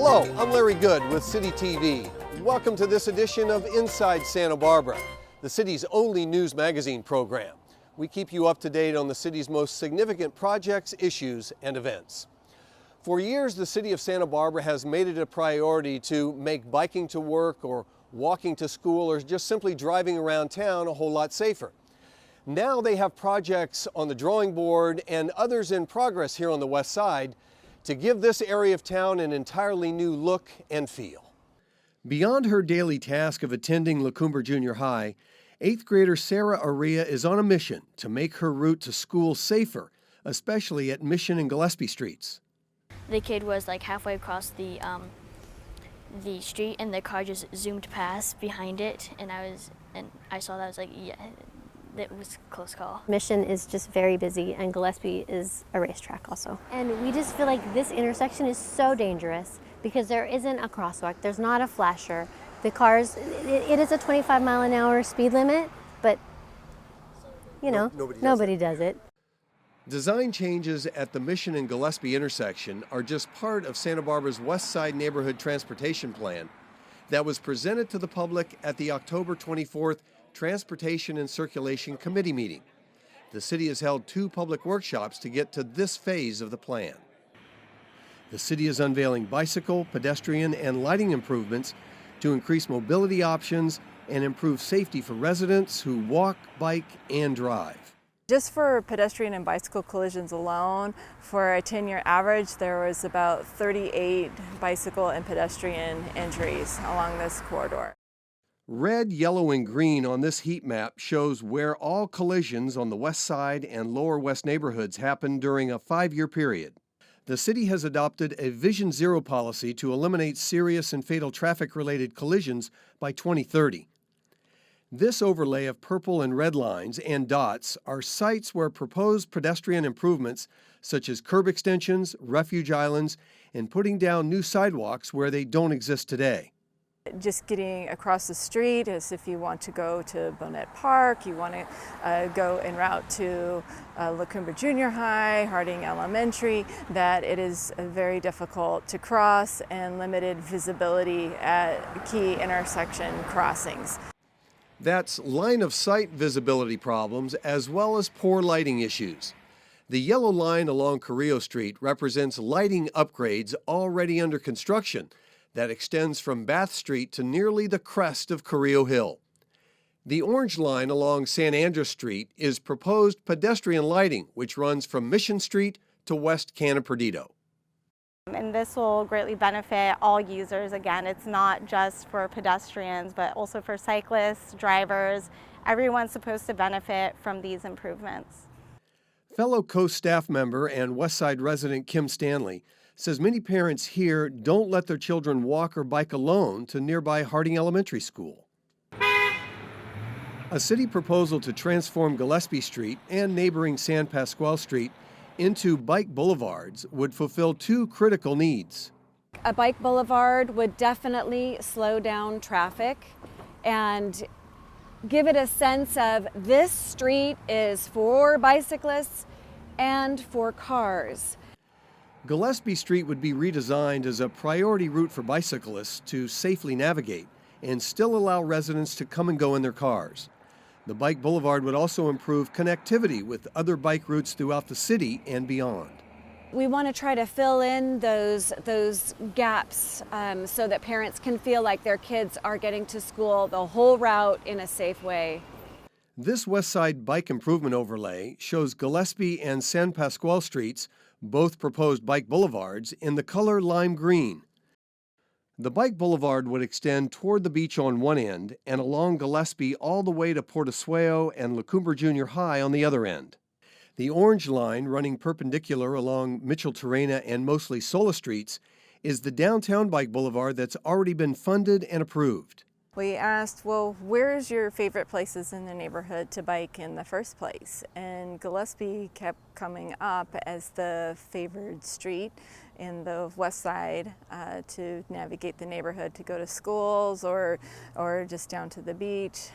Hello, I'm Larry Good with City TV. Welcome to this edition of Inside Santa Barbara, the city's only news magazine program. We keep you up to date on the city's most significant projects, issues, and events. For years, the city of Santa Barbara has made it a priority to make biking to work or walking to school or just simply driving around town a whole lot safer. Now they have projects on the drawing board and others in progress here on the west side to give this area of town an entirely new look and feel. Beyond her daily task of attending La Cumbre Junior High, 8th grader Sarah Errea is on a mission to make her route to school safer, especially at Mission and Gillespie streets. The kid was like halfway across the street, and the car just zoomed past behind it, and I saw that. I was like, yeah, it was a close call. Mission is just very busy, and Gillespie is a racetrack also. And we just feel like this intersection is so dangerous because there isn't a crosswalk, there's not a flasher. The cars, it is a 25-mile-an-hour speed limit, but you know, nobody does it. Design changes at the Mission and Gillespie intersection are just part of Santa Barbara's West Side Neighborhood Transportation Plan that was presented to the public at the October 24th Transportation and Circulation Committee meeting. The city has held 2 public workshops to get to this phase of the plan. The city is unveiling bicycle, pedestrian, and lighting improvements to increase mobility options and improve safety for residents who walk, bike, and drive. Just for pedestrian and bicycle collisions alone, for a 10-year average, there was about 38 bicycle and pedestrian injuries along this corridor. Red, yellow, and green on this heat map shows where all collisions on the west side and lower west neighborhoods happened during a 5-year period. The city has adopted a Vision Zero policy to eliminate serious and fatal traffic-related collisions by 2030. This overlay of purple and red lines and dots are sites where proposed pedestrian improvements, such as curb extensions, refuge islands, and putting down new sidewalks where they don't exist today. Just getting across the street, as if you want to go to Bonnet Park, you want to go en route to La Cumbre Junior High, Harding Elementary, that it is very difficult to cross and limited visibility at key intersection crossings. That's line of sight visibility problems as well as poor lighting issues. The yellow line along Carrillo Street represents lighting upgrades already under construction that extends from Bath Street to nearly the crest of Carrillo Hill. The orange line along San Andreas Street is proposed pedestrian lighting, which runs from Mission Street to West Canna Perdido. And this will greatly benefit all users. Again, it's not just for pedestrians, but also for cyclists, drivers. Everyone's supposed to benefit from these improvements. Fellow Coast staff member and Westside resident Kim Stanley says many parents here don't let their children walk or bike alone to nearby Harding Elementary School. A city proposal to transform Gillespie Street and neighboring San Pasqual Street into bike boulevards would fulfill 2 critical needs. A bike boulevard would definitely slow down traffic and give it a sense of this street is for bicyclists and for cars. Gillespie Street would be redesigned as a priority route for bicyclists to safely navigate and still allow residents to come and go in their cars. The bike boulevard would also improve connectivity with other bike routes throughout the city and beyond. We want to try to fill in those gaps so that parents can feel like their kids are getting to school the whole route in a safe way. This West Side Bike Improvement Overlay shows Gillespie and San Pasqual Streets, both proposed bike boulevards, in the color lime green. The bike boulevard would extend toward the beach on one end and along Gillespie all the way to Porrazzo and La Cumbre Junior High on the other end. The orange line running perpendicular along Mitchell-Terrena and mostly Sola Streets is the downtown bike boulevard that's already been funded and approved. We asked, well, where's your favorite places in the neighborhood to bike in the first place? And Gillespie kept coming up as the favored street in the west side to navigate the neighborhood to go to schools or just down to the beach.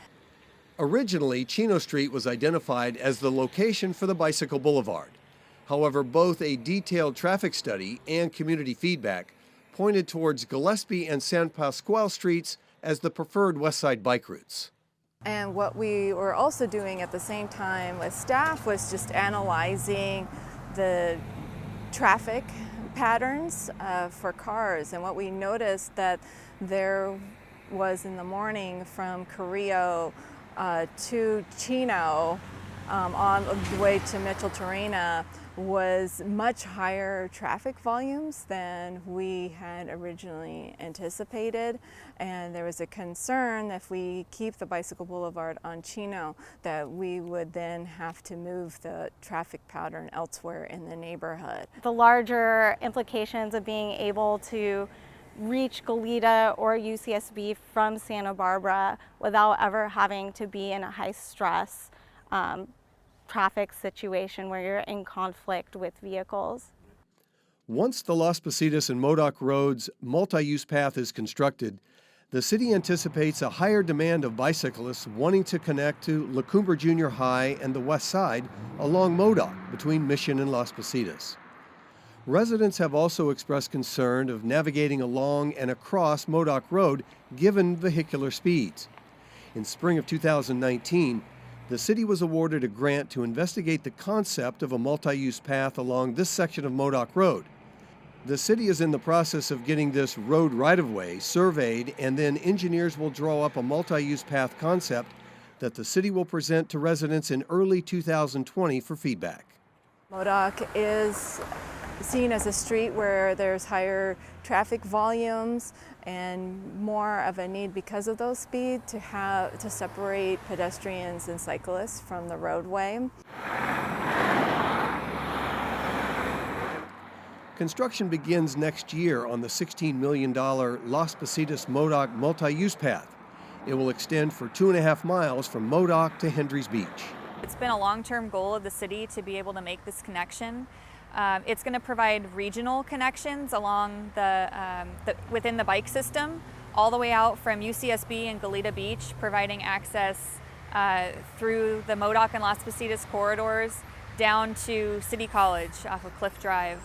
Originally, Chino Street was identified as the location for the bicycle boulevard. However, both a detailed traffic study and community feedback pointed towards Gillespie and San Pasqual streets as the preferred west side bike routes. And what we were also doing at the same time with staff was just analyzing the traffic patterns for cars. And what we noticed that there was in the morning from Carrillo to Chino on the way to Mitchell Terrena was much higher traffic volumes than we had originally anticipated, and there was a concern that if we keep the bicycle boulevard on Chino that we would then have to move the traffic pattern elsewhere in the neighborhood. The larger implications of being able to reach Goleta or UCSB from Santa Barbara without ever having to be in a high stress traffic situation where you're in conflict with vehicles. Once the Las Positas and Modoc Roads multi-use path is constructed, the city anticipates a higher demand of bicyclists wanting to connect to La Cumbre Junior High and the west side along Modoc between Mission and Las Positas. Residents have also expressed concern of navigating along and across Modoc Road given vehicular speeds. In spring of 2019, the city was awarded a grant to investigate the concept of a multi-use path along this section of Modoc Road. The city is in the process of getting this road right-of-way surveyed, and then engineers will draw up a multi-use path concept that the city will present to residents in early 2020 for feedback. Modoc is seen as a street where there's higher traffic volumes and more of a need because of those speeds to separate pedestrians and cyclists from the roadway. Construction begins next year on the $16 million Las Positas Modoc multi-use path. It will extend for 2.5 miles from Modoc to Hendry's Beach. It's been a long-term goal of the city to be able to make this connection. It's going to provide regional connections along within the bike system, all the way out from UCSB and Goleta Beach, providing access through the Modoc and Las Positas corridors down to City College off of Cliff Drive.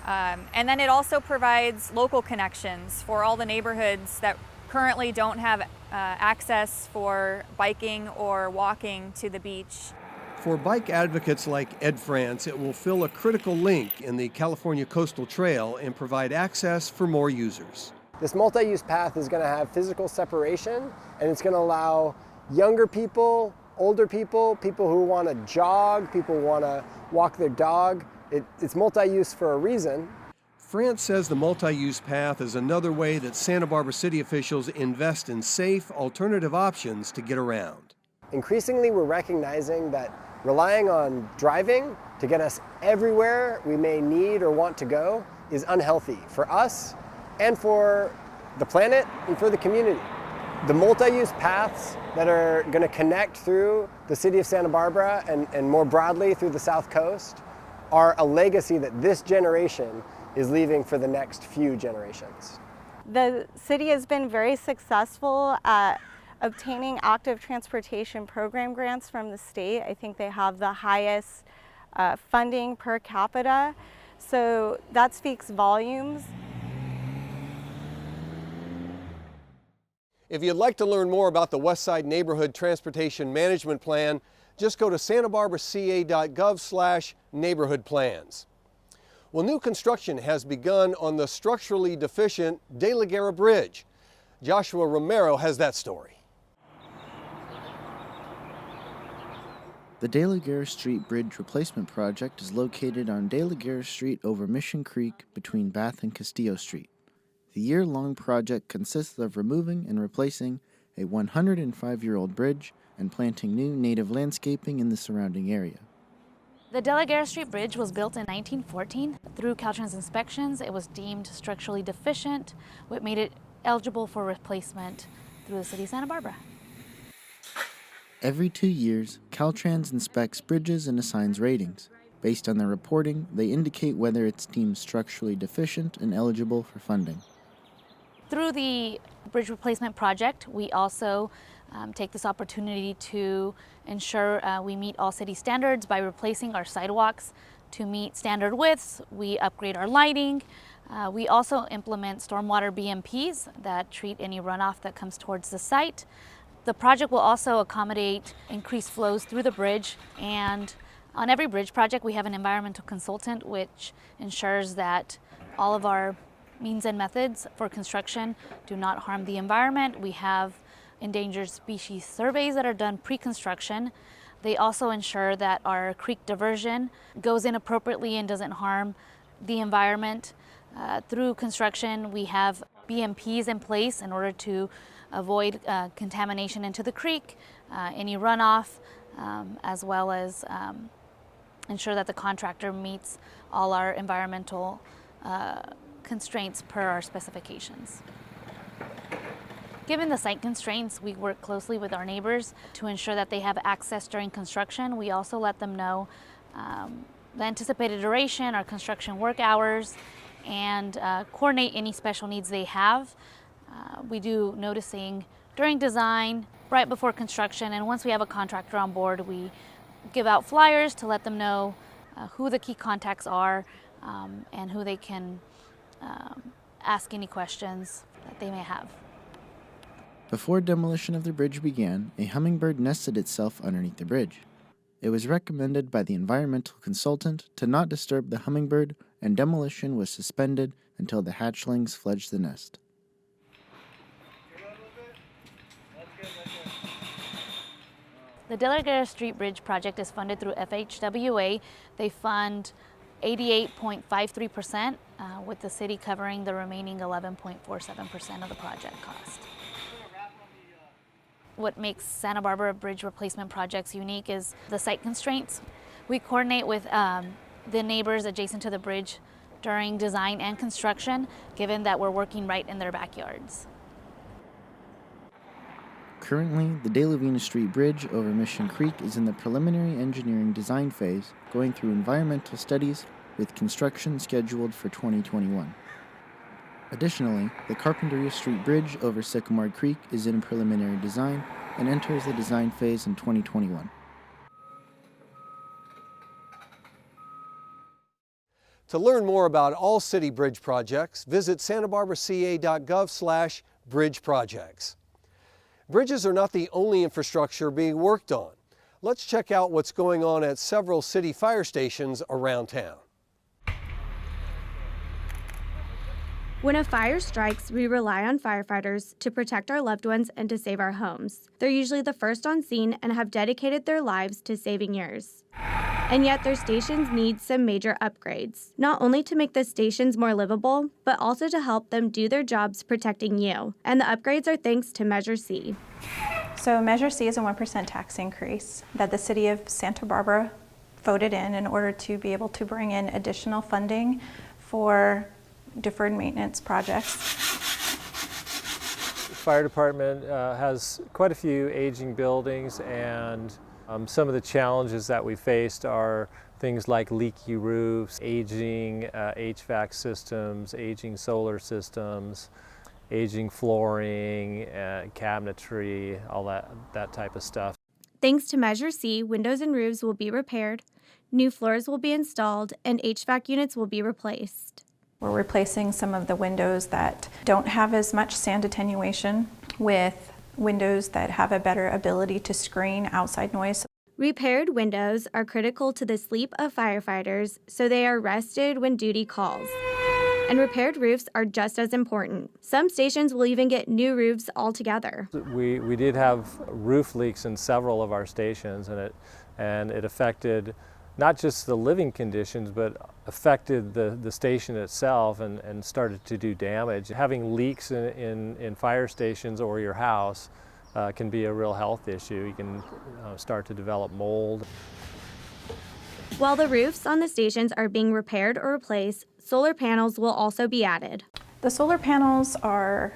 And then it also provides local connections for all the neighborhoods that currently don't have access for biking or walking to the beach. For bike advocates like Ed France, it will fill a critical link in the California Coastal Trail and provide access for more users. This multi-use path is going to have physical separation, and it's going to allow younger people, older people, people who want to jog, people who want to walk their dog. It's multi-use for a reason. France says the multi-use path is another way that Santa Barbara city officials invest in safe, alternative options to get around. Increasingly, we're recognizing that relying on driving to get us everywhere we may need or want to go is unhealthy for us and for the planet and for the community. The multi-use paths that are going to connect through the city of Santa Barbara and more broadly through the South Coast are a legacy that this generation is leaving for the next few generations. The city has been very successful at obtaining active transportation program grants from the state. I think they have the highest funding per capita, so that speaks volumes. If you'd like to learn more about the West Side Neighborhood Transportation Management Plan, just go to BarbaraCA.gov/neighborhoodplans. Well, new construction has begun on the structurally deficient De La Guerra Bridge. Joshua Romero has that story. The De La Guerra Street Bridge Replacement Project is located on De La Guerra Street over Mission Creek between Bath and Castillo Street. The year-long project consists of removing and replacing a 105-year-old bridge and planting new native landscaping in the surrounding area. The De La Guerra Street Bridge was built in 1914. Through Caltrans inspections, it was deemed structurally deficient, which made it eligible for replacement through the city of Santa Barbara. Every 2 years, Caltrans inspects bridges and assigns ratings. Based on their reporting, they indicate whether it's deemed structurally deficient and eligible for funding. Through the bridge replacement project, we also take this opportunity to ensure we meet all city standards by replacing our sidewalks to meet standard widths. We upgrade our lighting, We also implement stormwater BMPs that treat any runoff that comes towards the site. The project will also accommodate increased flows through the bridge, and on every bridge project we have an environmental consultant which ensures that all of our means and methods for construction do not harm the environment. We have endangered species surveys that are done pre-construction. They also ensure that our creek diversion goes in appropriately and doesn't harm the environment. Through construction, we have BMPs in place in order to avoid contamination into the creek, any runoff, as well as ensure that the contractor meets all our environmental constraints per our specifications. Given the site constraints, we work closely with our neighbors to ensure that they have access during construction. We also let them know the anticipated duration, our construction work hours, and coordinate any special needs they have. We do noticing during design, right before construction, and once we have a contractor on board, we give out flyers to let them know who the key contacts are and who they can ask any questions that they may have. Before demolition of the bridge began, a hummingbird nested itself underneath the bridge. It was recommended by the environmental consultant to not disturb the hummingbird, and demolition was suspended until the hatchlings fledged the nest. The De La Guerra Street Bridge project is funded through FHWA. They fund 88.53%, with the city covering the remaining 11.47% of the project cost. What makes Santa Barbara bridge replacement projects unique is the site constraints. We coordinate with the neighbors adjacent to the bridge during design and construction, given that we're working right in their backyards. Currently, the De La Vina Street Bridge over Mission Creek is in the preliminary engineering design phase, going through environmental studies with construction scheduled for 2021. Additionally, the Carpinteria Street Bridge over Sycamore Creek is in preliminary design and enters the design phase in 2021. To learn more about all city bridge projects, visit BarbaraCA.gov/bridgeprojects. Bridges are not the only infrastructure being worked on. Let's check out what's going on at several city fire stations around town. When a fire strikes, we rely on firefighters to protect our loved ones and to save our homes. They're usually the first on scene and have dedicated their lives to saving yours. And yet their stations need some major upgrades, not only to make the stations more livable, but also to help them do their jobs protecting you. And the upgrades are thanks to MeasureC. So MeasureC is a 1% tax increase that the city of Santa Barbara voted in order to be able to bring in additional funding for deferred maintenance projects. The fire department has quite a few aging buildings, and some of the challenges that we faced are things like leaky roofs, aging HVAC systems, aging solar systems, aging flooring, cabinetry, all that type of stuff. Thanks to MeasureC, windows and roofs will be repaired, new floors will be installed, and HVAC units will be replaced. We're replacing some of the windows that don't have as much sand attenuation with windows that have a better ability to screen outside noise. Repaired windows are critical to the sleep of firefighters, so they are rested when duty calls. And repaired roofs are just as important. Some stations will even get new roofs altogether. We did have roof leaks in several of our stations, and it affected not just the living conditions, but affected the station itself and started to do damage. Having leaks in fire stations or your house can be a real health issue. You can start to develop mold. While the roofs on the stations are being repaired or replaced, solar panels will also be added. The solar panels are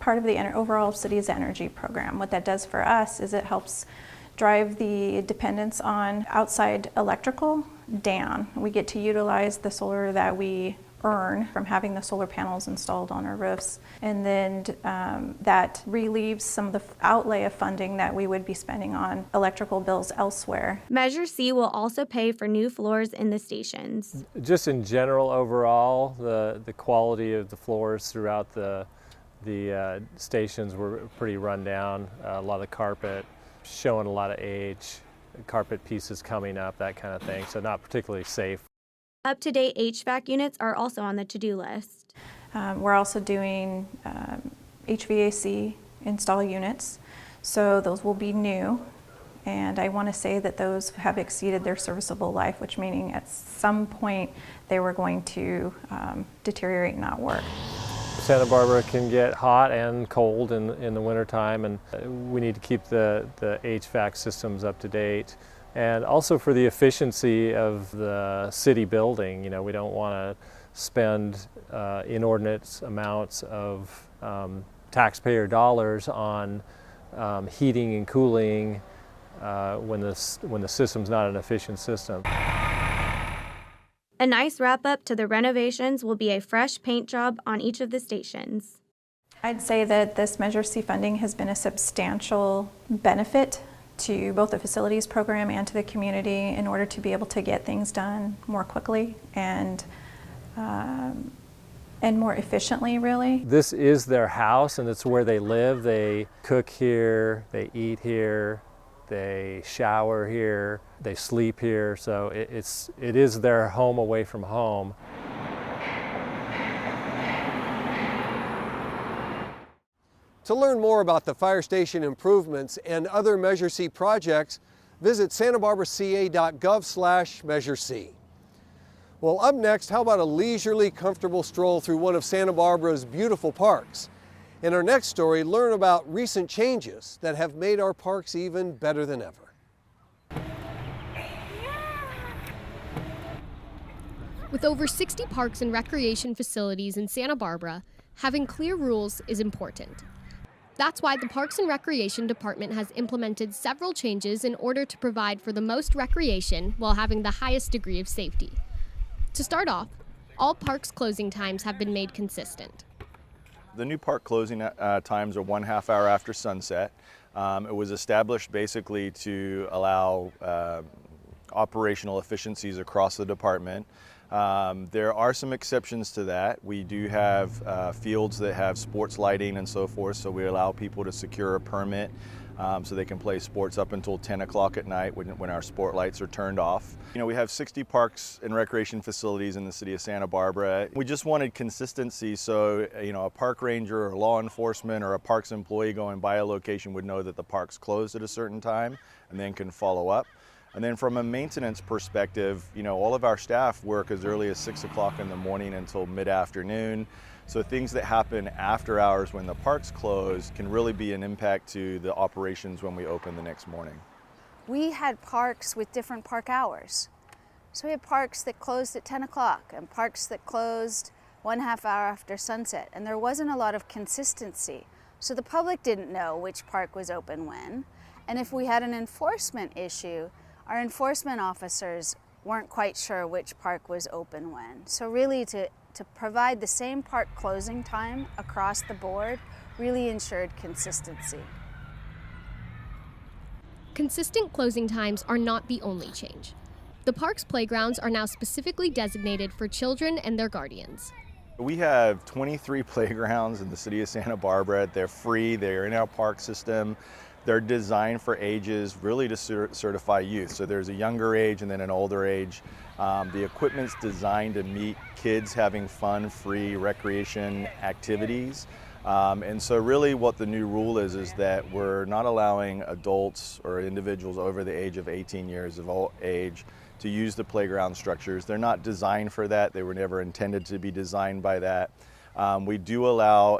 part of the overall city's energy program. What that does for us is it helps drive the dependence on outside electrical down. We get to utilize the solar that we earn from having the solar panels installed on our roofs. And then that relieves some of the outlay of funding that we would be spending on electrical bills elsewhere. MeasureC will also pay for new floors in the stations. Just in general, overall, the quality of the floors throughout the stations were pretty run down. A lot of the carpet showing a lot of age, carpet pieces coming up, that kind of thing, so not particularly safe. Up-to-date HVAC units are also on the to-do list. We're also doing HVAC install units, so those will be new. And I want to say that those have exceeded their serviceable life, which meaning at some point they were going to deteriorate and not work. Santa Barbara can get hot and cold in the wintertime, and we need to keep the HVAC systems up to date. And also for the efficiency of the city building, you know, we don't want to spend inordinate amounts of taxpayer dollars on heating and cooling when the system's not an efficient system. A nice wrap-up to the renovations will be a fresh paint job on each of the stations. I'd say that this MeasureC funding has been a substantial benefit to both the facilities program and to the community in order to be able to get things done more quickly and more efficiently, really. This is their house and it's where they live. They cook here, they eat here, they shower here, they sleep here, so it is their home away from home. To learn more about the fire station improvements and other MeasureC projects, visit SantaBarbaraCA.gov/MeasureC. Well, up next, how about a leisurely, comfortable stroll through one of Santa Barbara's beautiful parks? In our next story, learn about recent changes that have made our parks even better than ever. With over 60 parks and recreation facilities in Santa Barbara, having clear rules is important. That's why the Parks and Recreation Department has implemented several changes in order to provide for the most recreation while having the highest degree of safety. To start off, all parks' closing times have been made consistent. The new park closing times are 1/2 hour after sunset. It was established basically to allow operational efficiencies across the department. There are some exceptions to that. We do have fields that have sports lighting and so forth, so we allow people to secure a permit so they can play sports up until 10 o'clock at night when our sport lights are turned off. You know, we have 60 parks and recreation facilities in the city of Santa Barbara. We just wanted consistency, so you know, a park ranger or law enforcement or a parks employee going by a location would know that the park's closed at a certain time and then can follow up. And then from a maintenance perspective, you know, all of our staff work as early as 6 o'clock in the morning until mid-afternoon. So things that happen after hours when the park's closed can really be an impact to the operations when we open the next morning. We had parks with different park hours. So we had parks that closed at 10 o'clock and parks that closed 1/2 hour after sunset. And there wasn't a lot of consistency. So the public didn't know which park was open when. And if we had an enforcement issue, our enforcement officers weren't quite sure which park was open when. So really to provide the same park closing time across the board really ensured consistency. Consistent closing times are not the only change. The park's playgrounds are now specifically designated for children and their guardians. We have 23 playgrounds in the city of Santa Barbara. They're free, they're in our park system. They're designed for ages really to certify youth. So there's a younger age and then an older age. The equipment's designed to meet kids having fun, free recreation activities. And so really what the new rule is that we're not allowing adults or individuals over the age of 18 years of age to use the playground structures. They're not designed for that. They were never intended to be designed by that. We do allow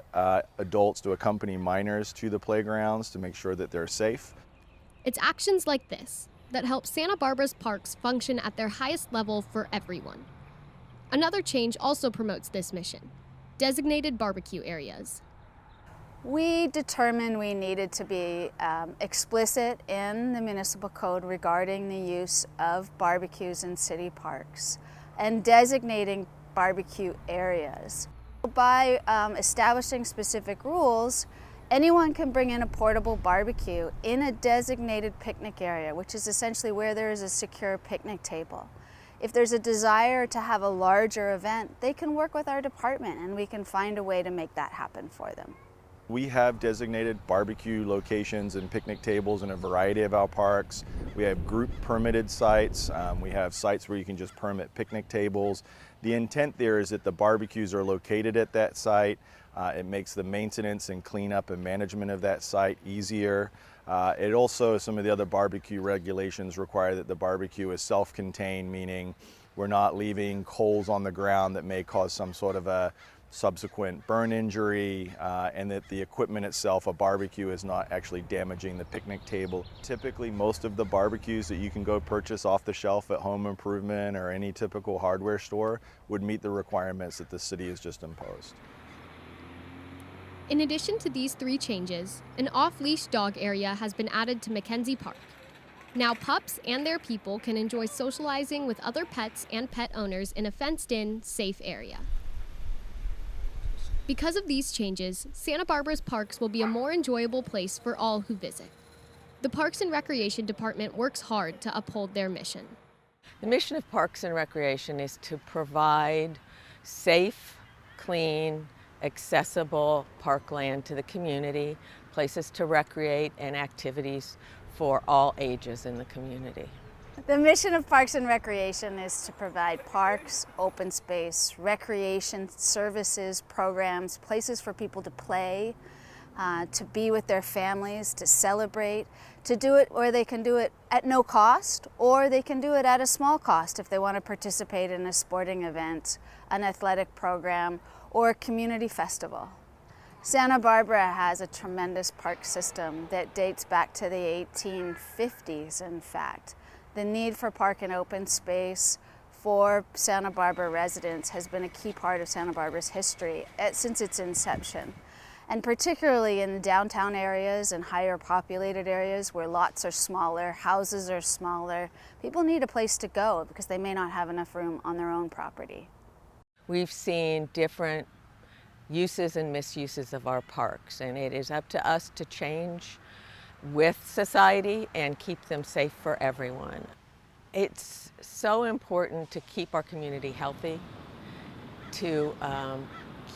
adults to accompany minors to the playgrounds to make sure that they're safe. It's actions like this that help Santa Barbara's parks function at their highest level for everyone. Another change also promotes this mission: designated barbecue areas. We determined we needed to be explicit in the municipal code regarding the use of barbecues in city parks and designating barbecue areas. By establishing specific rules, anyone can bring in a portable barbecue in a designated picnic area, which is essentially where there is a secure picnic table. If there's a desire to have a larger event, they can work with our department and we can find a way to make that happen for them. We have designated barbecue locations and picnic tables in a variety of our parks. We have group permitted sites. We have sites where you can just permit picnic tables. The intent there is that the barbecues are located at that site. It makes the maintenance and cleanup and management of that site easier. It also, some of the other barbecue regulations require that the barbecue is self-contained, meaning we're not leaving coals on the ground that may cause some sort of a subsequent burn injury, and that the equipment itself, a barbecue, is not actually damaging the picnic table. Typically, most of the barbecues that you can go purchase off the shelf at Home Improvement or any typical hardware store would meet the requirements that the city has just imposed. In addition to these 3 changes, an off-leash dog area has been added to Mackenzie Park. Now pups and their people can enjoy socializing with other pets and pet owners in a fenced-in, safe area. Because of these changes, Santa Barbara's parks will be a more enjoyable place for all who visit. The Parks and Recreation Department works hard to uphold their mission. The mission of Parks and Recreation is to provide safe, clean, accessible parkland to the community, places to recreate, and activities for all ages in the community. The mission of Parks and Recreation is to provide parks, open space, recreation services, programs, places for people to play, to be with their families, to celebrate, to do it where they can do it at no cost, or they can do it at a small cost if they want to participate in a sporting event, an athletic program, or a community festival. Santa Barbara has a tremendous park system that dates back to the 1850s, in fact. The need for park and open space for Santa Barbara residents has been a key part of Santa Barbara's history since its inception. And particularly in downtown areas and higher populated areas where lots are smaller, houses are smaller, people need a place to go because they may not have enough room on their own property. We've seen different uses and misuses of our parks, and it is up to us to change with society and keep them safe for everyone. It's so important to keep our community healthy, to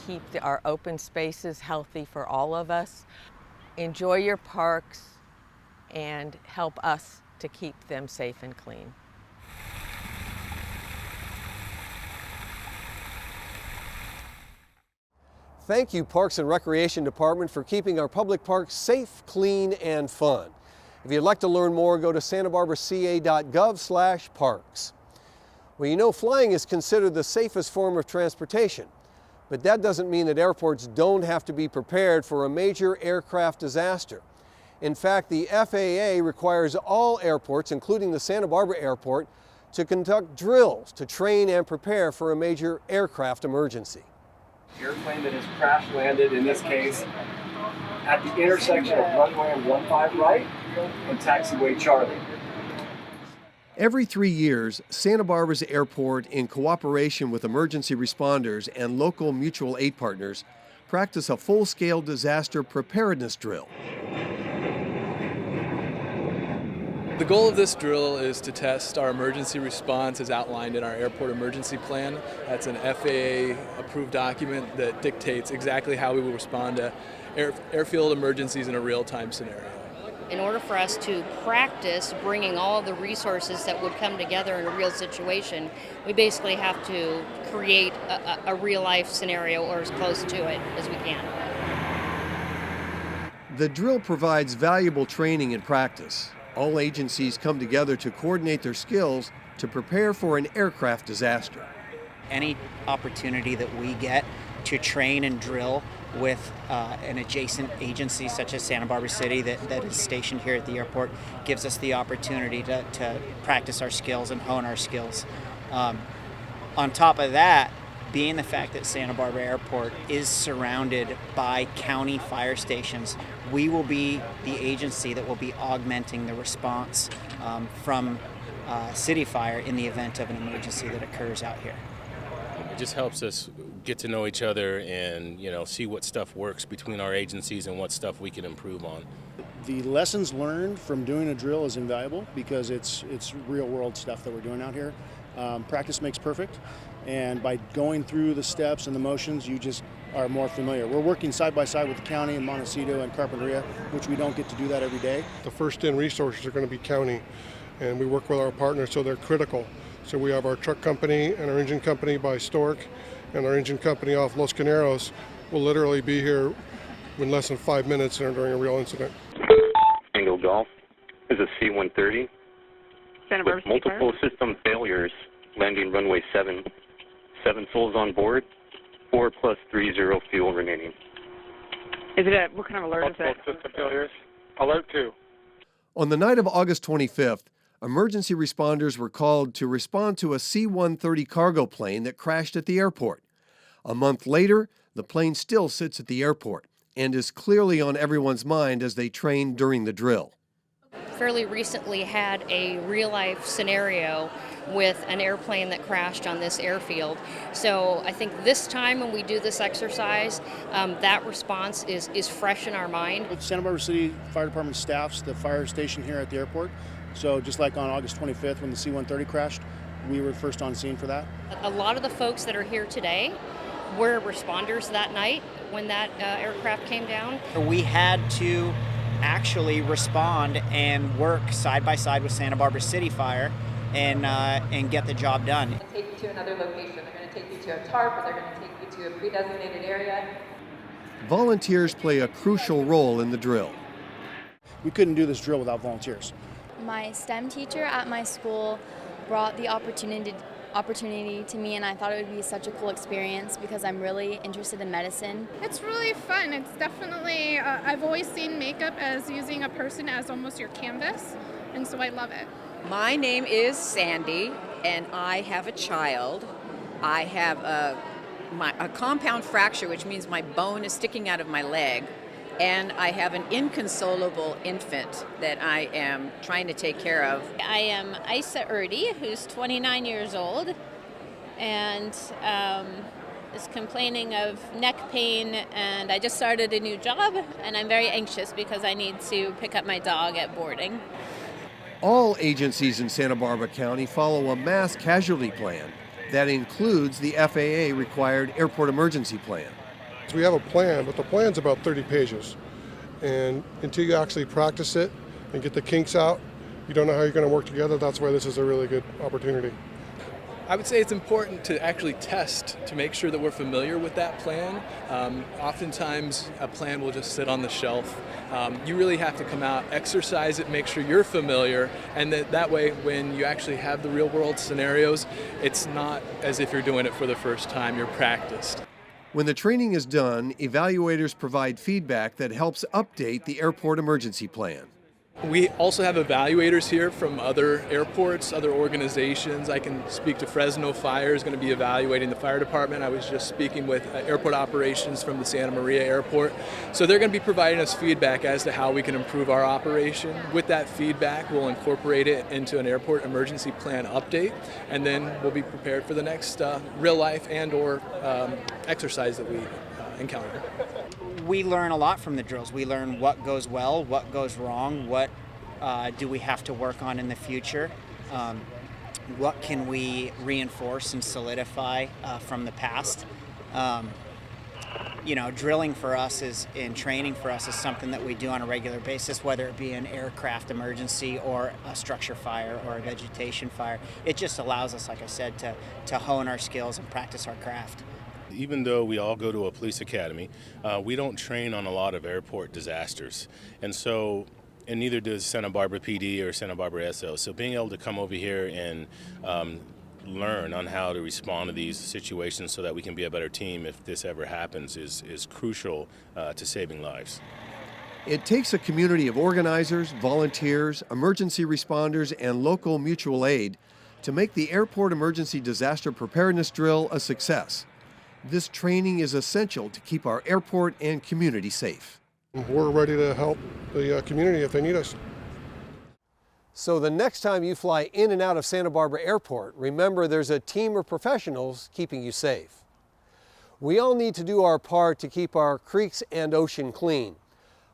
keep our open spaces healthy for all of us. Enjoy your parks and help us to keep them safe and clean. Thank you, Parks and Recreation Department, for keeping our public parks safe, clean, and fun. If you'd like to learn more, go to BarbaraCA.gov/parks. Well, you know, flying is considered the safest form of transportation, but that doesn't mean that airports don't have to be prepared for a major aircraft disaster. In fact, the FAA requires all airports, including the Santa Barbara Airport, to conduct drills to train and prepare for a major aircraft emergency. Airplane that has crash landed, in this case, at the intersection of runway 15 right and taxiway Charlie. Every 3 years, Santa Barbara's airport, in cooperation with emergency responders and local mutual aid partners, practice a full-scale disaster preparedness drill. The goal of this drill is to test our emergency response as outlined in our airport emergency plan. That's an FAA-approved document that dictates exactly how we will respond to airfield emergencies in a real-time scenario. In order for us to practice bringing all the resources that would come together in a real situation, we basically have to create a real-life scenario or as close to it as we can. The drill provides valuable training and practice. All agencies come together to coordinate their skills to prepare for an aircraft disaster. Any opportunity that we get to train and drill with an adjacent agency such as Santa Barbara City that is stationed here at the airport gives us the opportunity to practice our skills and hone our skills. On top of that, being the fact that Santa Barbara Airport is surrounded by county fire stations, we will be the agency that will be augmenting the response from city fire in the event of an emergency that occurs out here. just helps us get to know each other and, see what stuff works between our agencies and what stuff we can improve on. The lessons learned from doing a drill is invaluable because it's real world stuff that we're doing out here. Practice makes perfect, and by going through the steps and the motions, you just are more familiar. We're working side by side with the county in Montecito and Carpinteria, which we don't get to do that every day. The first in resources are going to be county, and we work with our partners, so they're critical. So we have our truck company and our engine company by Stork, and our engine company off Los Caneros will literally be here in less than 5 minutes during a real incident. Angle Golf is a C-130 with multiple system failures, landing runway 7. 7 souls on board, 4 plus 30 fuel remaining. Is it what kind of alert is that? System failures. Alert 2. On the night of August 25th, emergency responders were called to respond to a C-130 cargo plane that crashed at the airport. A month later, the plane still sits at the airport and is clearly on everyone's mind as they train during the drill. Fairly recently had a real-life scenario with an airplane that crashed on this airfield. So I think this time when we do this exercise, that response is fresh in our mind. Santa Barbara City Fire Department staffs the fire station here at the airport. So just like on August 25th when the C-130 crashed, we were first on scene for that. A lot of the folks that are here today were responders that night when that aircraft came down. We had to actually respond and work side by side with Santa Barbara City Fire and get the job done. They're going to take you to another location. They're going to take you to a tarp, or they're going to take you to a pre-designated area. Volunteers play a crucial role in the drill. We couldn't do this drill without volunteers. My STEM teacher at my school brought the opportunity to me, and I thought it would be such a cool experience because I'm really interested in medicine. It's really fun. It's definitely, I've always seen makeup as using a person as almost your canvas, and so I love it. My name is Sandy, and I have a child. I have a compound fracture, which means my bone is sticking out of my leg, and I have an inconsolable infant that I am trying to take care of. I am Isa Erdi, who's 29 years old, and is complaining of neck pain, and I just started a new job, and I'm very anxious because I need to pick up my dog at boarding. All agencies in Santa Barbara County follow a mass casualty plan that includes the FAA-required airport emergency plan. So we have a plan, but the plan's about 30 pages. And until you actually practice it and get the kinks out, you don't know how you're going to work together. That's why this is a really good opportunity. I would say it's important to actually test to make sure that we're familiar with that plan. Oftentimes a plan will just sit on the shelf. You really have to come out, exercise it, make sure you're familiar, and that way when you actually have the real world scenarios, it's not as if you're doing it for the first time, you're practiced. When the training is done, evaluators provide feedback that helps update the airport emergency plan. We also have evaluators here from other airports, other organizations. I can speak to Fresno Fire is going to be evaluating the fire department. I was just speaking with airport operations from the Santa Maria Airport. So they're going to be providing us feedback as to how we can improve our operation. With that feedback, we'll incorporate it into an airport emergency plan update, and then we'll be prepared for the next real life and or exercise that we encounter. We learn a lot from the drills. We learn what goes well, what goes wrong, what do we have to work on in the future, what can we reinforce and solidify from the past. Drilling for us and training for us is something that we do on a regular basis, whether it be an aircraft emergency or a structure fire or a vegetation fire. It just allows us, like I said, to hone our skills and practice our craft. Even though we all go to a police academy, we don't train on a lot of airport disasters. And neither does Santa Barbara PD or Santa Barbara SO. So being able to come over here and learn on how to respond to these situations so that we can be a better team if this ever happens is crucial to saving lives. It takes a community of organizers, volunteers, emergency responders, and local mutual aid to make the airport emergency disaster preparedness drill a success. This training is essential to keep our airport and community safe. We're ready to help the community if they need us. So the next time you fly in and out of Santa Barbara Airport, remember there's a team of professionals keeping you safe. We all need to do our part to keep our creeks and ocean clean.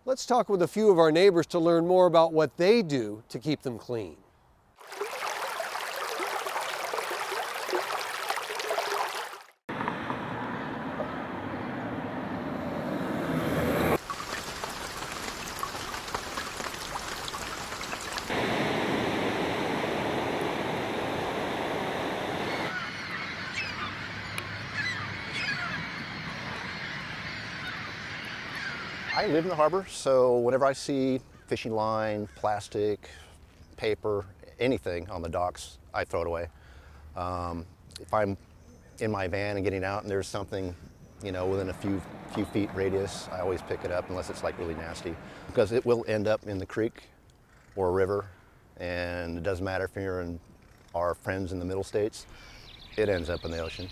Let's talk with a few of our neighbors to learn more about what they do to keep them clean. I live in the harbor, so whenever I see fishing line, plastic, paper, anything on the docks, I throw it away. If I'm in my van and getting out and there's something, you know, within a few feet radius, I always pick it up unless it's like really nasty, because it will end up in the creek or a river, and it doesn't matter if you're in our friends in the middle states, it ends up in the ocean.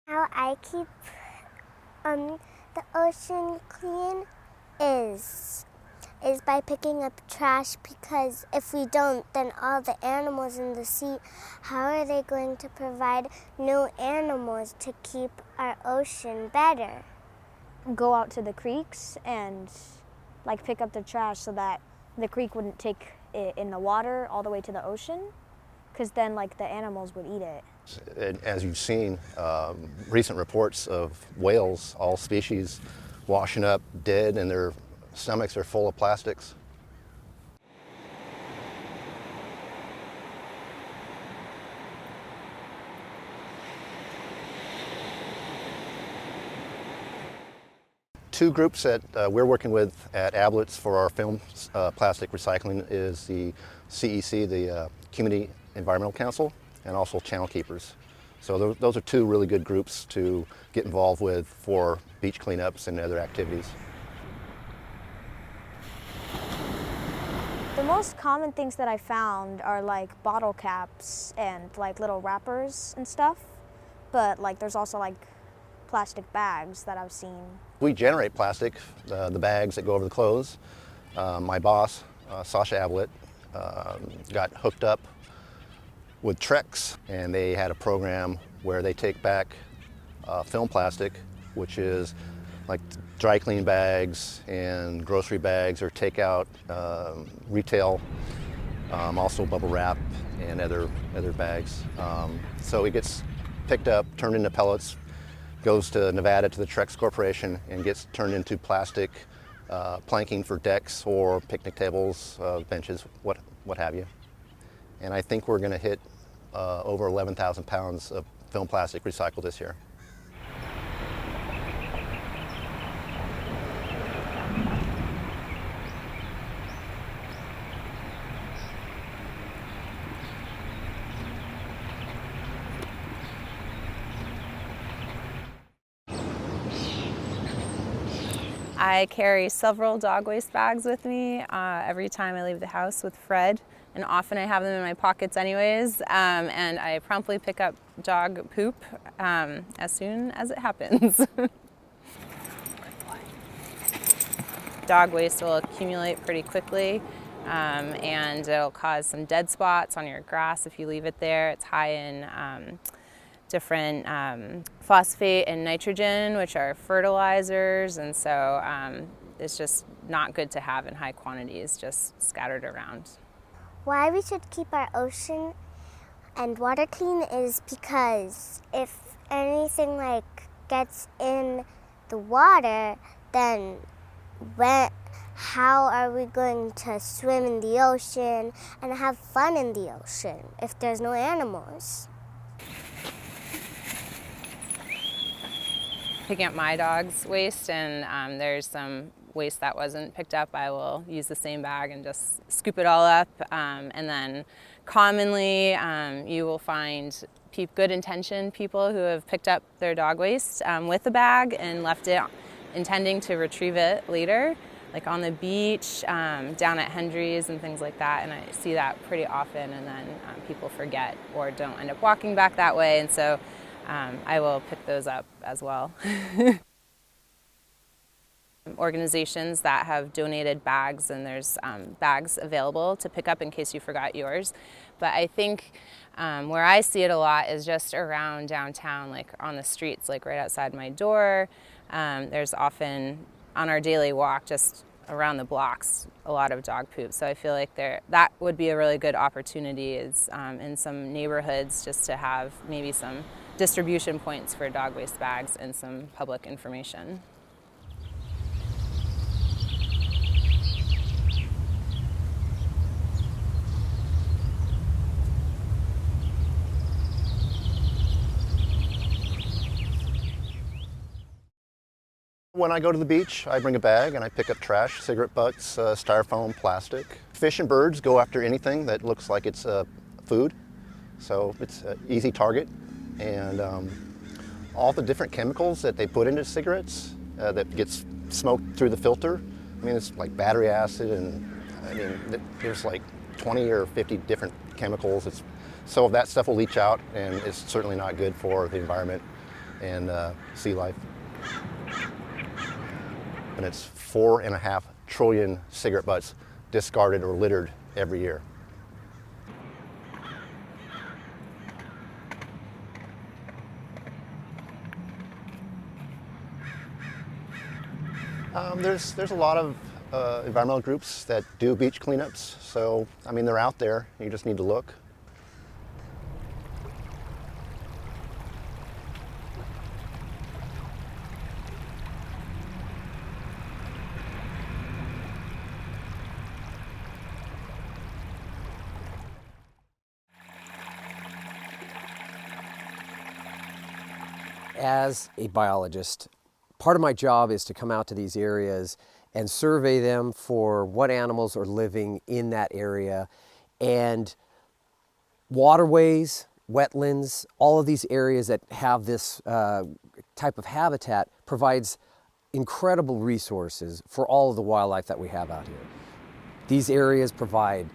How I keep the ocean clean is by picking up trash, because if we don't, then all the animals in the sea, how are they going to provide new animals to keep our ocean better? Go out to the creeks and like pick up the trash so that the creek wouldn't take it in the water all the way to the ocean, because then like the animals would eat it. As you've seen, recent reports of whales, all species, washing up dead, and their stomachs are full of plastics. Two groups that we're working with at Ablets for our film plastic recycling is the CEC, the Community Environmental Council, and also Channel Keepers. So those are two really good groups to get involved with for beach cleanups and other activities. The most common things that I found are like bottle caps and like little wrappers and stuff, but like there's also like plastic bags that I've seen. We generate plastic, the bags that go over the clothes. My boss, Sasha Ablett, got hooked up with Trex, and they had a program where they take back film plastic, which is like dry clean bags and grocery bags, or take out retail, also bubble wrap and other bags. So it gets picked up, turned into pellets, goes to Nevada to the Trex Corporation, and gets turned into plastic planking for decks or picnic tables, benches, what have you. And I think we're going to hit over 11,000 pounds of film plastic recycled this year. I carry several dog waste bags with me every time I leave the house with Fred, and often I have them in my pockets anyways, and I promptly pick up dog poop as soon as it happens. Dog waste will accumulate pretty quickly, and it'll cause some dead spots on your grass if you leave it there. It's high in different phosphate and nitrogen, which are fertilizers, and so it's just not good to have in high quantities, just scattered around. Why we should keep our ocean and water clean is because if anything like gets in the water, then how are we going to swim in the ocean and have fun in the ocean if there's no animals? Picking up my dog's waste, and there's some waste that wasn't picked up, I will use the same bag and just scoop it all up. And then commonly you will find good intentioned people who have picked up their dog waste with a bag and left it intending to retrieve it later, like on the beach, down at Hendry's and things like that. And I see that pretty often, and then people forget or don't end up walking back that way. And so I will pick those up as well. organizations that have donated bags, and there's bags available to pick up in case you forgot yours. But I think where I see it a lot is just around downtown, like on the streets, like right outside my door. There's often, on our daily walk, just around the blocks, a lot of dog poop. So I feel like that would be a really good opportunity is in some neighborhoods just to have maybe some distribution points for dog waste bags and some public information. When I go to the beach, I bring a bag and I pick up trash, cigarette butts, styrofoam, plastic. Fish and birds go after anything that looks like it's food, so it's an easy target. And all the different chemicals that they put into cigarettes that gets smoked through the filter, I mean, it's like battery acid, and I mean, there's like 20 or 50 different chemicals. So that stuff will leach out, and it's certainly not good for the environment and sea life. And it's 4.5 trillion cigarette butts discarded or littered every year. There's a lot of environmental groups that do beach cleanups, so I mean they're out there. You just need to look. As a biologist, part of my job is to come out to these areas and survey them for what animals are living in that area. And waterways, wetlands, all of these areas that have this type of habitat provides incredible resources for all of the wildlife that we have out here. These areas provide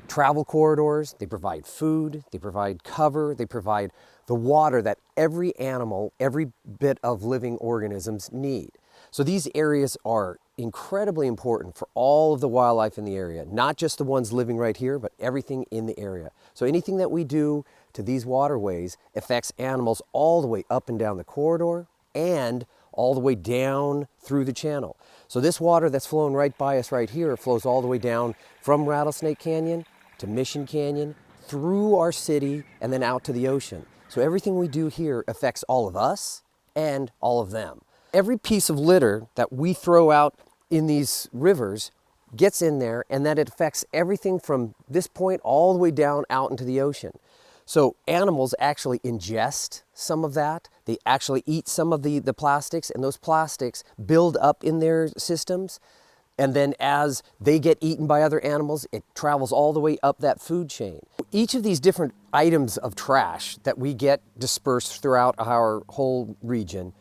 travel corridors, they provide food, they provide cover, they provide the water that every animal, every bit of living organisms need. So these areas are incredibly important for all of the wildlife in the area, not just the ones living right here, but everything in the area. So anything that we do to these waterways affects animals all the way up and down the corridor and all the way down through the channel. So this water that's flowing right by us right here flows all the way down from Rattlesnake Canyon to Mission Canyon, through our city, and then out to the ocean. So everything we do here affects all of us and all of them. Every piece of litter that we throw out in these rivers gets in there, and that it affects everything from this point all the way down out into the ocean. So animals actually ingest some of that. They actually eat some of the plastics, and those plastics build up in their systems. And then as they get eaten by other animals, it travels all the way up that food chain. Each of these different items of trash that we get dispersed throughout our whole region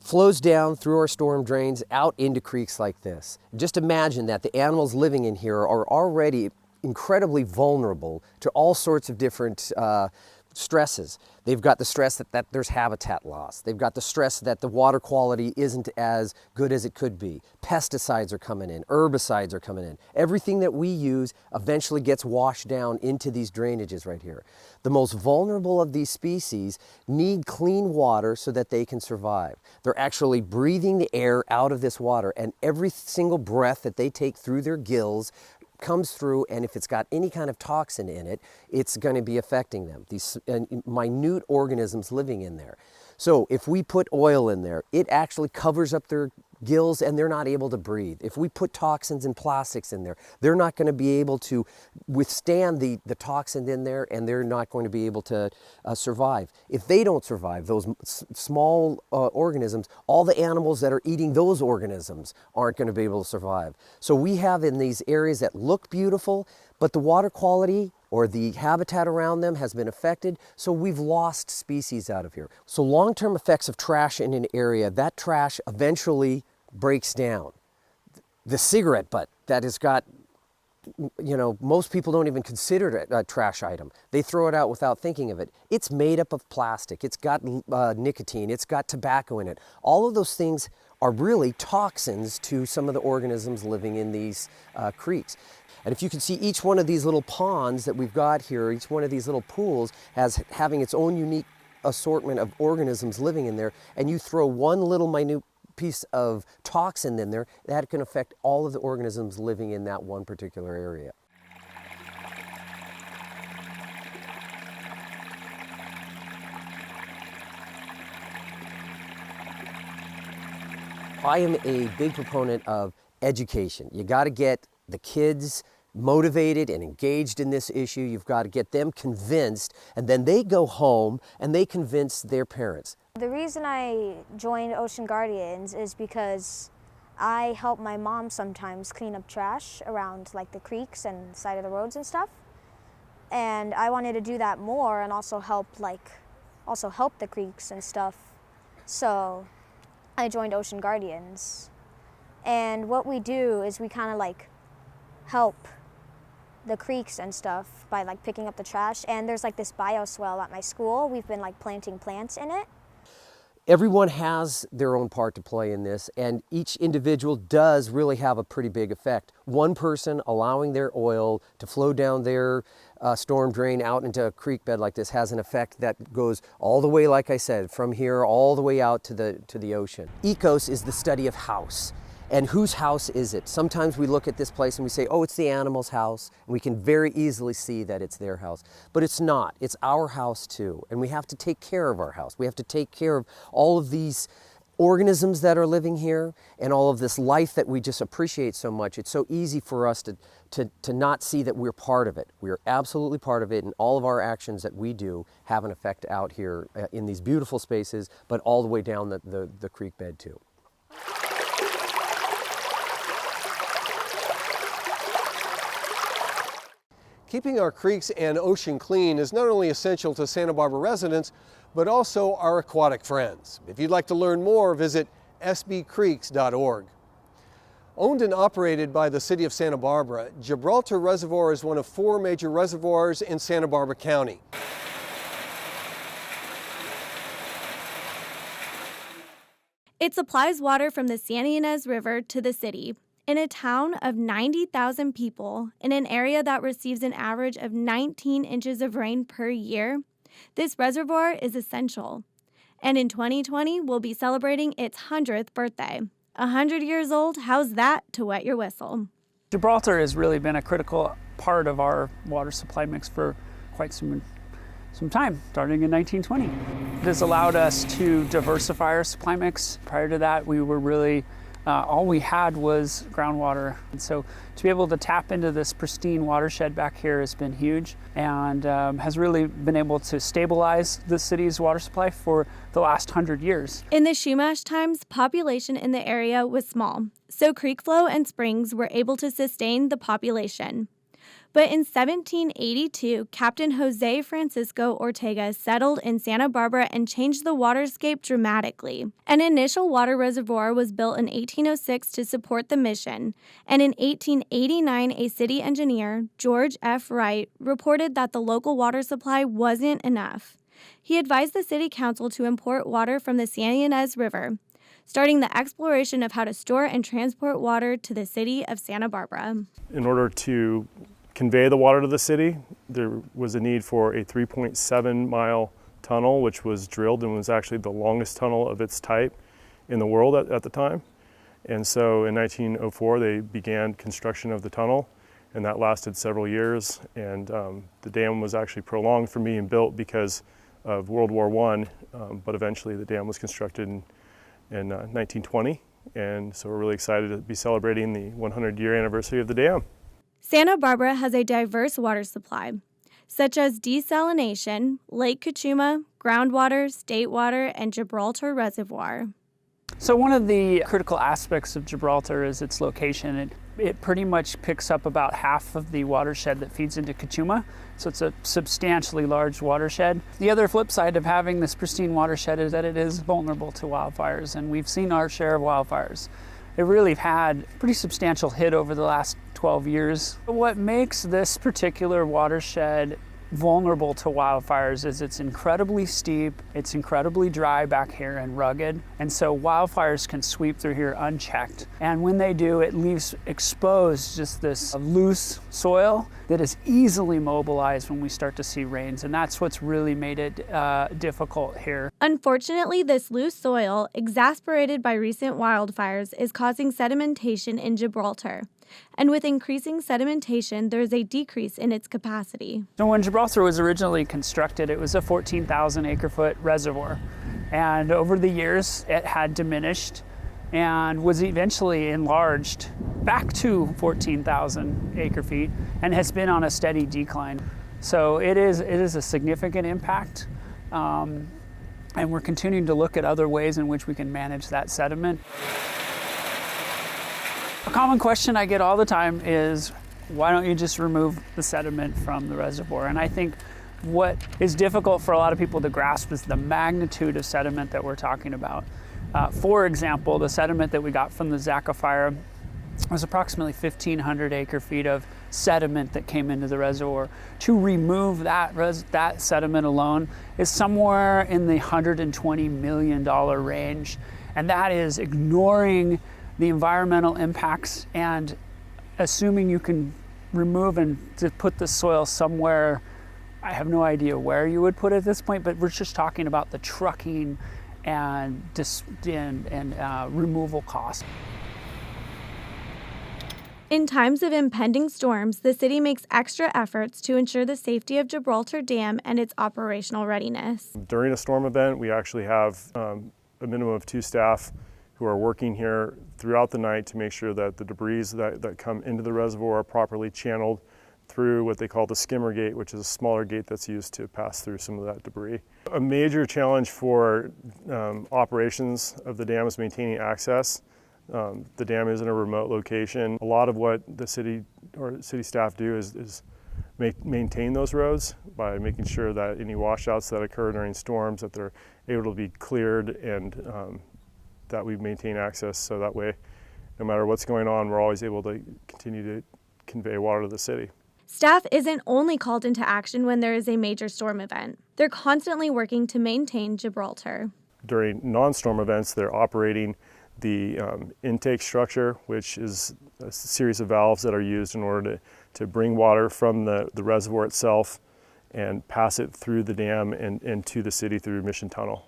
flows down through our storm drains out into creeks like this. Just imagine that the animals living in here are already incredibly vulnerable to all sorts of different stresses. They've got the stress that there's habitat loss. They've got the stress that the water quality isn't as good as it could be. Pesticides are coming in, herbicides are coming in. Everything that we use eventually gets washed down into these drainages right here. The most vulnerable of these species need clean water so that they can survive. They're actually breathing the air out of this water, and every single breath that they take through their gills comes through, and if it's got any kind of toxin in it, it's going to be affecting them, these minute organisms living in there. So if we put oil in there, it actually covers up their gills and they're not able to breathe. If we put toxins and plastics in there, they're not going to be able to withstand the toxin in there, and they're not going to be able to survive. If they don't survive, those small organisms, all the animals that are eating those organisms aren't going to be able to survive. So we have in these areas that look beautiful, but the water quality or the habitat around them has been affected, so we've lost species out of here. So long-term effects of trash in an area, that trash eventually breaks down. The cigarette butt that has got, you know, most people don't even consider it a trash item. They throw it out without thinking of it. It's made up of plastic, it's got nicotine, it's got tobacco in it. All of those things are really toxins to some of the organisms living in these creeks. And if you can see each one of these little ponds that we've got here, each one of these little pools as having its own unique assortment of organisms living in there, and you throw one little minute piece of toxin in there, that can affect all of the organisms living in that one particular area. I am a big proponent of education. You got to get the kids motivated and engaged in this issue. You've got to get them convinced, and then they go home and they convince their parents. The reason I joined Ocean Guardians is because I help my mom sometimes clean up trash around like the creeks and side of the roads and stuff. And I wanted to do that more and also help the creeks and stuff. So I joined Ocean Guardians. And what we do is we kind of like help the creeks and stuff by like picking up the trash. And there's like this bioswale at my school. We've been like planting plants in it. Everyone has their own part to play in this, and each individual does really have a pretty big effect. One person allowing their oil to flow down their storm drain out into a creek bed like this has an effect that goes all the way, like I said, from here all the way out to the ocean. Ecos is the study of house. And whose house is it? Sometimes we look at this place and we say, oh, it's the animal's house. And we can very easily see that it's their house. But it's not. It's our house too. And we have to take care of our house. We have to take care of all of these organisms that are living here and all of this life that we just appreciate so much. It's so easy for us to not see that we're part of it. We're absolutely part of it, and all of our actions that we do have an effect out here in these beautiful spaces, but all the way down the creek bed too. Keeping our creeks and ocean clean is not only essential to Santa Barbara residents, but also our aquatic friends. If you'd like to learn more, visit sbcreeks.org. Owned and operated by the City of Santa Barbara, Gibraltar Reservoir is one of 4 major reservoirs in Santa Barbara County. It supplies water from the Yanez River to the city. In a town of 90,000 people, in an area that receives an average of 19 inches of rain per year, this reservoir is essential. And in 2020, we'll be celebrating its 100th birthday. 100 years old, how's that to wet your whistle? Gibraltar has really been a critical part of our water supply mix for quite some time, starting in 1920. It has allowed us to diversify our supply mix. Prior to that, we were really all we had was groundwater. And so to be able to tap into this pristine watershed back here has been huge and has really been able to stabilize the city's water supply for the last 100 years. In the Shumash times, population in the area was small, so creek flow and springs were able to sustain the population. But in 1782, Captain Jose Francisco Ortega settled in Santa Barbara and changed the waterscape dramatically. An initial water reservoir was built in 1806 to support the mission, and in 1889, a city engineer, George F. Wright, reported that the local water supply wasn't enough. He advised the city council to import water from the Yanez River, starting the exploration of how to store and transport water to the city of Santa Barbara. In order to convey the water to the city, there was a need for a 3.7-mile tunnel, which was drilled and was actually the longest tunnel of its type in the world at the time. And so in 1904, they began construction of the tunnel, and that lasted several years. And the dam was actually prolonged from being built because of World War I, but eventually the dam was constructed in 1920. And so we're really excited to be celebrating the 100-year anniversary of the dam. Santa Barbara has a diverse water supply, such as desalination, Lake Cachuma, groundwater, state water, and Gibraltar Reservoir. So one of the critical aspects of Gibraltar is its location. It pretty much picks up about half of the watershed that feeds into Cachuma, so it's a substantially large watershed. The other flip side of having this pristine watershed is that it is vulnerable to wildfires, and we've seen our share of wildfires. It really had a pretty substantial hit over the last 12 years. What makes this particular watershed vulnerable to wildfires is it's incredibly steep, it's incredibly dry back here and rugged, and so wildfires can sweep through here unchecked. And when they do, it leaves exposed just this loose soil that is easily mobilized when we start to see rains, and that's what's really made it difficult here. Unfortunately, this loose soil, exasperated by recent wildfires, is causing sedimentation in Gibraltar. And with increasing sedimentation, there is a decrease in its capacity. So when Gibraltar was originally constructed, it was a 14,000 acre-foot reservoir. And over the years, it had diminished and was eventually enlarged back to 14,000 acre-feet and has been on a steady decline. So it is a significant impact. And we're continuing to look at other ways in which we can manage that sediment. A common question I get all the time is, why don't you just remove the sediment from the reservoir? And I think what is difficult for a lot of people to grasp is the magnitude of sediment that we're talking about. For example, the sediment that we got from the Zachary fire was approximately 1,500 acre-feet of sediment that came into the reservoir. To remove that sediment alone is somewhere in the $120 million range. And that is ignoring the environmental impacts and assuming you can remove and to put the soil somewhere. I have no idea where you would put it at this point, but we're just talking about the trucking and removal costs. In times of impending storms, the city makes extra efforts to ensure the safety of Gibraltar Dam and its operational readiness. During a storm event, we actually have a minimum of 2 staff who are working here throughout the night to make sure that the debris that come into the reservoir are properly channeled through what they call the skimmer gate, which is a smaller gate that's used to pass through some of that debris. A major challenge for operations of the dam is maintaining access. The dam is in a remote location. A lot of what the city or city staff do is maintain those roads by making sure that any washouts that occur during storms, that they're able to be cleared and that we maintain access, so that way, no matter what's going on, we're always able to continue to convey water to the city. Staff isn't only called into action when there is a major storm event. They're constantly working to maintain Gibraltar. During non-storm events, they're operating the intake structure, which is a series of valves that are used in order to bring water from the reservoir itself and pass it through the dam and into the city through Mission Tunnel.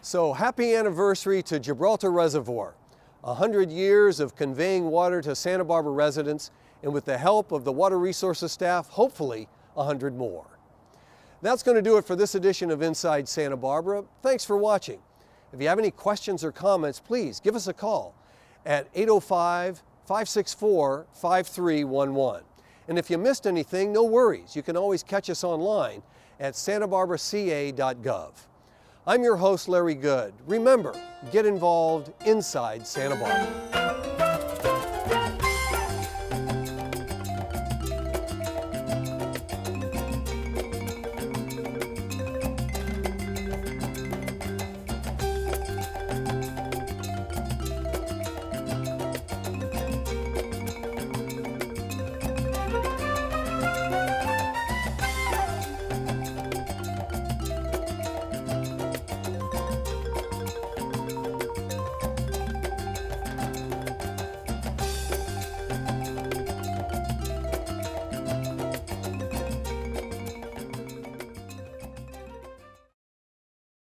So happy anniversary to Gibraltar Reservoir. 100 years of conveying water to Santa Barbara residents, and with the help of the Water Resources staff, hopefully 100 more. That's going to do it for this edition of Inside Santa Barbara. Thanks for watching. If you have any questions or comments, please give us a call at 805-564-5311. And if you missed anything, no worries. You can always catch us online at BarbaraCA.gov. I'm your host, Larry Good. Remember, get involved inside Santa Barbara.